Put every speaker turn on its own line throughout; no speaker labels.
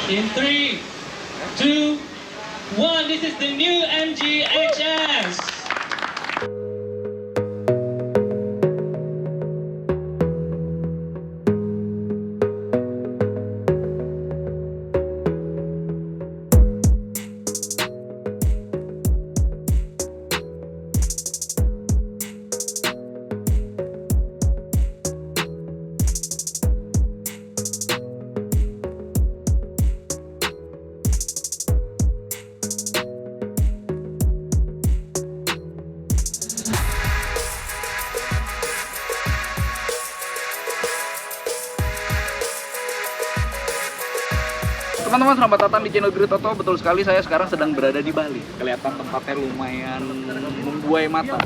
In 3, 2, 1, this is the new MG HS.
Teman-teman, selamat datang di channel Grid Auto. Betul sekali, saya sekarang sedang berada di Bali. Kelihatan tempatnya lumayan membuai mata.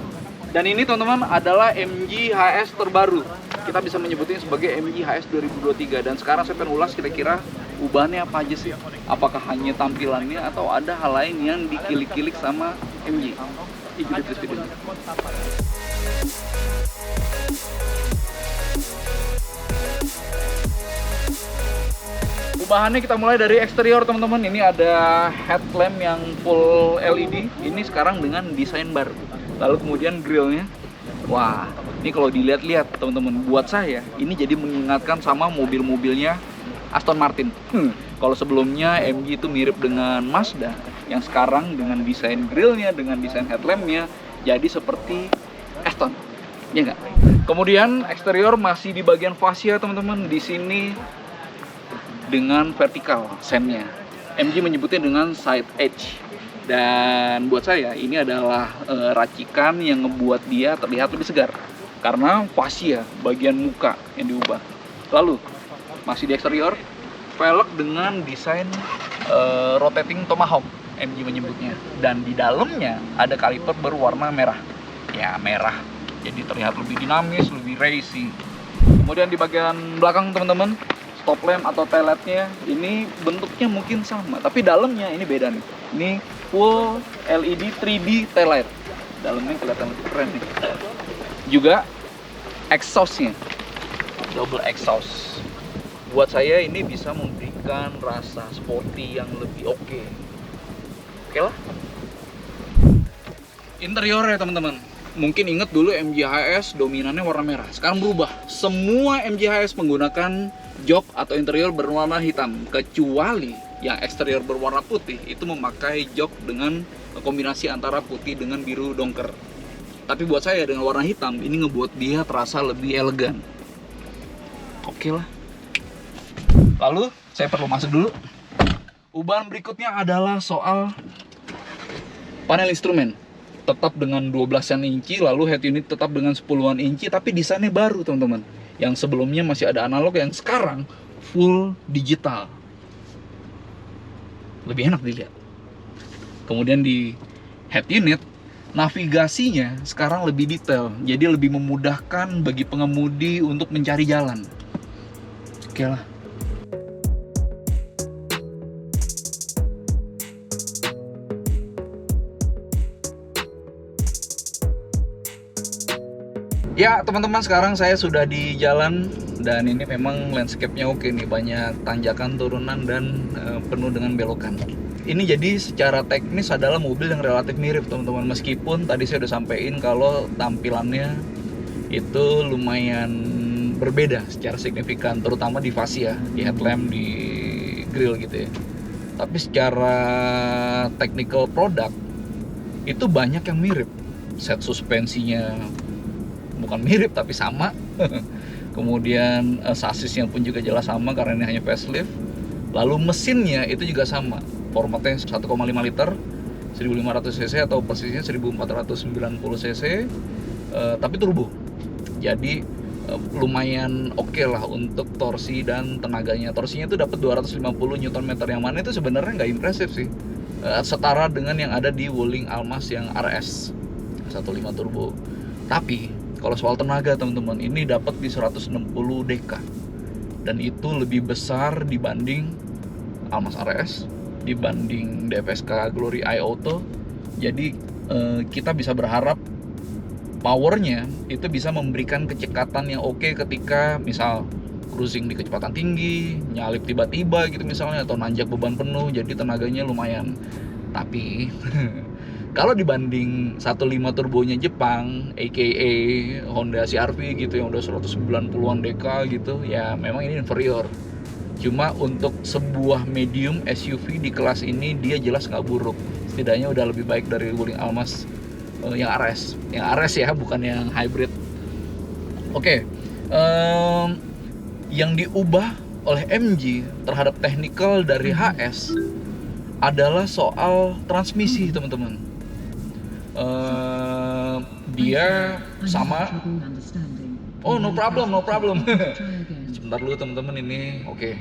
Dan ini teman-teman adalah MG HS terbaru. Kita bisa menyebutnya sebagai MG HS 2023. Dan sekarang saya pengen ulas kira-kira ubahannya apa aja sih. Apakah hanya tampilannya atau ada hal lain yang dikilik-kilik sama MG. Ikuti terus videonya. Bahannya kita mulai dari eksterior teman-teman. Ini ada headlamp yang full LED. Ini sekarang dengan desain baru. Lalu kemudian grillnya. Wah, ini kalau dilihat-lihat teman-teman, buat saya ini jadi mengingatkan sama mobil-mobilnya Aston Martin. Kalau sebelumnya MG itu mirip dengan Mazda, yang sekarang dengan desain grillnya, dengan desain headlampnya jadi seperti Aston. Ya nggak? Kemudian eksterior masih di bagian fascia teman-teman. Di sini dengan vertikal semnya. MG menyebutnya dengan side edge. Dan buat saya ini adalah racikan yang ngebuat dia terlihat lebih segar. Karena fascia bagian muka yang diubah. Lalu masih di eksterior, velg dengan desain rotating tomahawk MG menyebutnya. Dan di dalamnya ada kaliper berwarna merah. Ya, merah. Jadi terlihat lebih dinamis, lebih racy. Kemudian di bagian belakang teman-teman, top lamp atau tail light-nya ini bentuknya mungkin sama, tapi dalamnya ini beda nih. Ini full LED 3D tail light. Dalamnya kelihatan lebih keren nih. Juga exhaust-nya double exhaust. Buat saya ini bisa memberikan rasa sporty yang lebih oke. Oke lah. Interior ya teman-teman. Mungkin inget dulu MG HS dominannya warna merah. Sekarang berubah. Semua MG HS menggunakan jok atau interior berwarna hitam, kecuali yang eksterior berwarna putih itu memakai jok dengan kombinasi antara putih dengan biru dongker. Tapi buat saya dengan warna hitam ini ngebuat dia terasa lebih elegan. Oke lah. Lalu saya perlu masuk dulu. Ubahan berikutnya adalah soal panel instrumen. Tetap dengan 12-an inci, lalu head unit tetap dengan 10-an inci, tapi desainnya baru teman-teman. Yang sebelumnya masih ada analog, yang sekarang full digital. Lebih enak dilihat. Kemudian di head unit, navigasinya sekarang lebih detail, jadi lebih memudahkan bagi pengemudi untuk mencari jalan. Oke lah. Ya teman-teman, sekarang saya sudah di jalan dan ini memang landscape-nya oke nih, banyak tanjakan, turunan, dan penuh dengan belokan. Ini jadi secara teknis adalah mobil yang relatif mirip teman-teman, meskipun tadi saya udah sampein kalau tampilannya itu lumayan berbeda secara signifikan, terutama di fascia, di headlamp, di grill gitu ya. Tapi secara technical product itu banyak yang mirip. Set suspensinya bukan mirip tapi sama. Kemudian sasisnya pun juga jelas sama karena ini hanya facelift. Lalu mesinnya itu juga sama, formatnya 1,5 liter 1500 cc atau persisnya 1490 cc, tapi turbo. Jadi lumayan oke lah untuk torsi dan tenaganya. Torsinya itu dapat 250 Nm, yang mana itu sebenarnya nggak impresif sih. Setara dengan yang ada di Wuling Almas yang RS 1.5 turbo. Tapi kalau soal tenaga teman-teman, ini dapat di 160 dk. Dan itu lebih besar dibanding Almas RS, dibanding DFSK Glory iAuto. Jadi kita bisa berharap powernya itu bisa memberikan kecekatan yang oke ketika misal cruising di kecepatan tinggi, nyalip tiba-tiba gitu misalnya, atau nanjak beban penuh, jadi tenaganya lumayan. Tapi kalau dibanding 1.5 turbonya Jepang, aka Honda CR-V gitu yang udah 190-an dk gitu, ya memang ini inferior. Cuma untuk sebuah medium SUV di kelas ini dia jelas nggak buruk. Setidaknya udah lebih baik dari Wuling Almas yang RS. Yang RS ya, bukan yang hybrid. Oke. Yang diubah oleh MG terhadap technical dari HS adalah soal transmisi, teman-teman. Dia sama. Oh, no problem. Sebentar dulu teman-teman ini. Oke.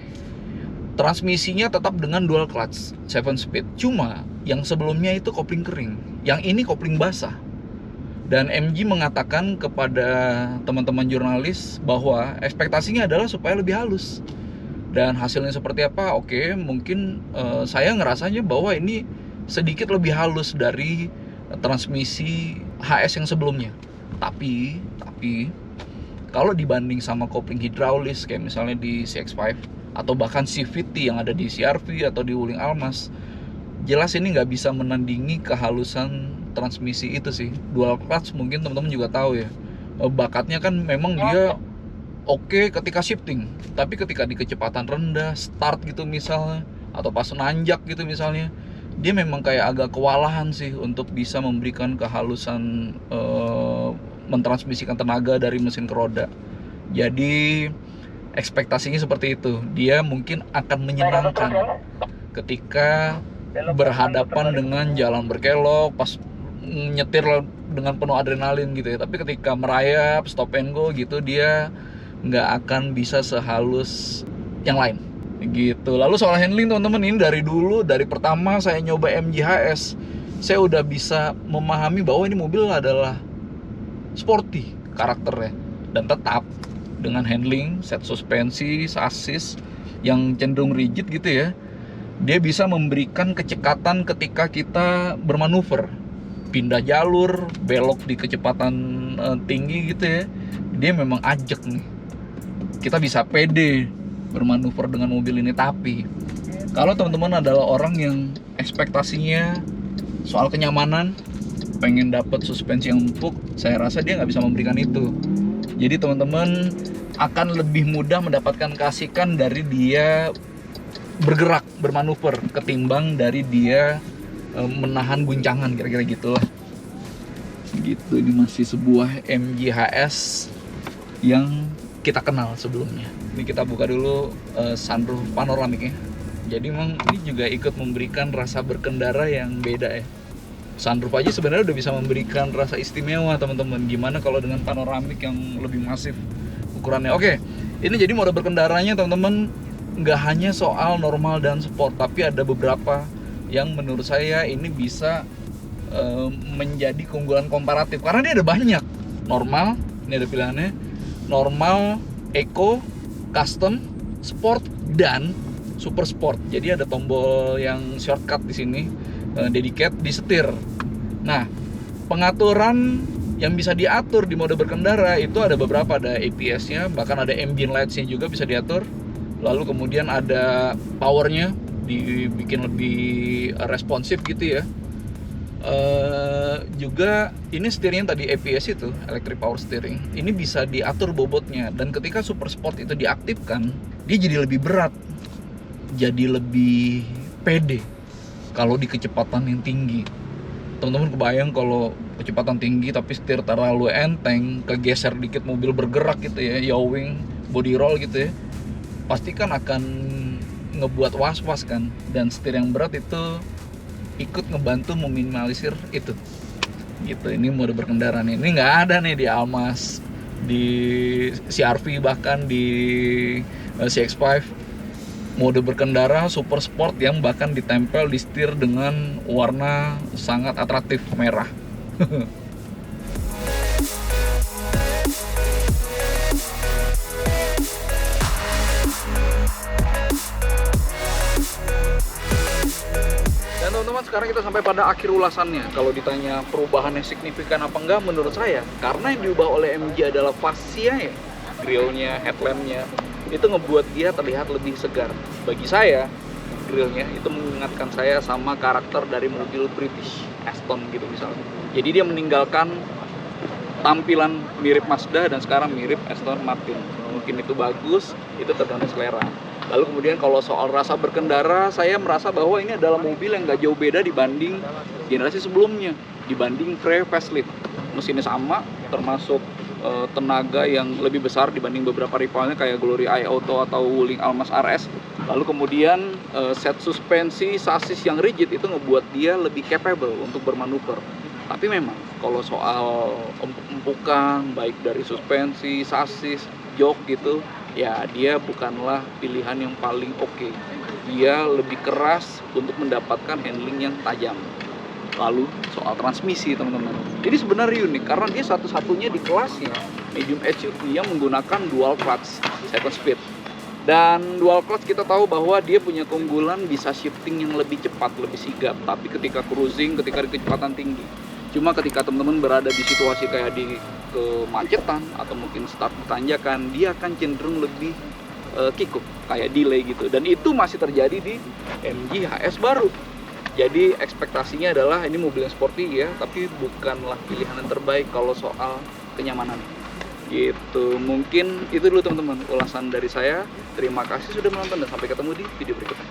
Transmisinya tetap dengan dual clutch 7 speed. Cuma yang sebelumnya itu kopling kering, yang ini kopling basah. Dan MG mengatakan kepada teman-teman jurnalis bahwa ekspektasinya adalah supaya lebih halus. Dan hasilnya seperti apa? Oke, mungkin saya ngerasanya bahwa ini sedikit lebih halus dari transmisi HS yang sebelumnya. Tapi kalau dibanding sama kopling hidraulis kayak misalnya di CX-5 atau bahkan CVT yang ada di CR-V atau di Wuling Almas, jelas ini nggak bisa menandingi kehalusan transmisi itu sih. Dual clutch mungkin teman-teman juga tahu ya, bakatnya kan memang dia oke ketika shifting, tapi ketika di kecepatan rendah, start gitu misalnya, atau pas nanjak gitu misalnya, dia memang kayak agak kewalahan sih untuk bisa memberikan kehalusan, mentransmisikan tenaga dari mesin ke roda. Jadi ekspektasinya seperti itu. Dia mungkin akan menyenangkan ketika berhadapan dengan jalan berkelok, pas nyetir dengan penuh adrenalin gitu ya. Tapi ketika merayap, stop and go gitu, dia nggak akan bisa sehalus yang lain gitu. Lalu soal handling teman-teman, ini dari pertama saya nyoba MG HS, saya udah bisa memahami bahwa ini mobil adalah sporty karakternya, dan tetap dengan handling, set suspensi, sasis yang cenderung rigid gitu ya, dia bisa memberikan kecekatan ketika kita bermanuver, pindah jalur, belok di kecepatan tinggi gitu ya. Dia memang ajak nih, kita bisa pede bermanuver dengan mobil ini. Tapi kalau teman-teman adalah orang yang ekspektasinya soal kenyamanan, pengen dapat suspensi yang empuk, saya rasa dia nggak bisa memberikan itu. Jadi teman-teman akan lebih mudah mendapatkan keasikan dari dia bergerak, bermanuver, ketimbang dari dia menahan guncangan, kira-kira gitulah. Gitu, ini masih sebuah MG HS yang kita kenal sebelumnya. Ini kita buka dulu sunroof panoramiknya. Jadi memang ini juga ikut memberikan rasa berkendara yang beda ya. Sunroof aja sebenarnya udah bisa memberikan rasa istimewa teman-teman. Gimana kalau dengan panoramik yang lebih masif ukurannya. Oke, ini jadi mode berkendaranya teman-teman nggak hanya soal normal dan sport, tapi ada beberapa yang menurut saya ini bisa menjadi keunggulan komparatif karena dia ada banyak. Normal, ini ada pilihannya. Normal, eco, custom, sport, dan super sport. Jadi ada tombol yang shortcut di sini, dedicate di setir. Nah, pengaturan yang bisa diatur di mode berkendara itu ada beberapa, ada APS-nya, bahkan ada ambient lights-nya juga bisa diatur. Lalu kemudian ada powernya, dibikin lebih responsif gitu ya. Juga ini setirnya tadi APS itu, electric power steering, ini bisa diatur bobotnya. Dan ketika super sport itu diaktifkan, dia jadi lebih berat, jadi lebih pede kalau di kecepatan yang tinggi. Teman-teman kebayang kalau kecepatan tinggi tapi setir terlalu enteng, kegeser dikit mobil bergerak gitu ya, yawing, body roll gitu ya, pasti kan akan ngebuat was-was kan. Dan setir yang berat itu ikut ngebantu meminimalisir itu gitu. Ini mode berkendara nih, ini nggak ada nih di Almas, di CR-V, bahkan di CX-5. Mode berkendara super sport yang bahkan ditempel di setir dengan warna sangat atraktif merah. Dan teman-teman, sekarang kita sampai pada akhir ulasannya. Kalau ditanya perubahan yang signifikan apa enggak, menurut saya karena yang diubah oleh MG adalah fascia ya, grillnya, headlampnya, itu ngebuat dia terlihat lebih segar. Bagi saya, grillnya itu mengingatkan saya sama karakter dari mobil British, Aston gitu misalnya. Jadi dia meninggalkan tampilan mirip Mazda dan sekarang mirip Aston Martin. Mungkin itu bagus, itu tergantung selera. Lalu kemudian kalau soal rasa berkendara, saya merasa bahwa ini adalah mobil yang nggak jauh beda dibanding generasi sebelumnya, dibanding pre-facelift. Mesinnya sama, termasuk tenaga yang lebih besar dibanding beberapa rivalnya kayak Glory iAuto atau Wuling Almas RS. Lalu kemudian set suspensi, sasis yang rigid itu ngebuat dia lebih capable untuk bermanuver. Tapi memang kalau soal empukan baik dari suspensi, sasis, jok gitu, ya dia bukanlah pilihan yang paling oke. Dia lebih keras untuk mendapatkan handling yang tajam. Lalu soal transmisi teman-teman, ini sebenarnya unik karena dia satu-satunya di kelasnya medium SUV yang menggunakan dual clutch 7 speed. Dan dual clutch kita tahu bahwa dia punya keunggulan bisa shifting yang lebih cepat, lebih sigap. Tapi ketika cruising, ketika di kecepatan tinggi, cuma ketika teman-teman berada di situasi kayak di kemacetan atau mungkin start tanjakan, dia akan cenderung lebih kikuk, kayak delay gitu. Dan itu masih terjadi di MG HS baru. Jadi ekspektasinya adalah ini mobil yang sporty ya, tapi bukanlah pilihan yang terbaik kalau soal kenyamanan. Gitu. Mungkin itu dulu teman-teman ulasan dari saya. Terima kasih sudah menonton dan sampai ketemu di video berikutnya.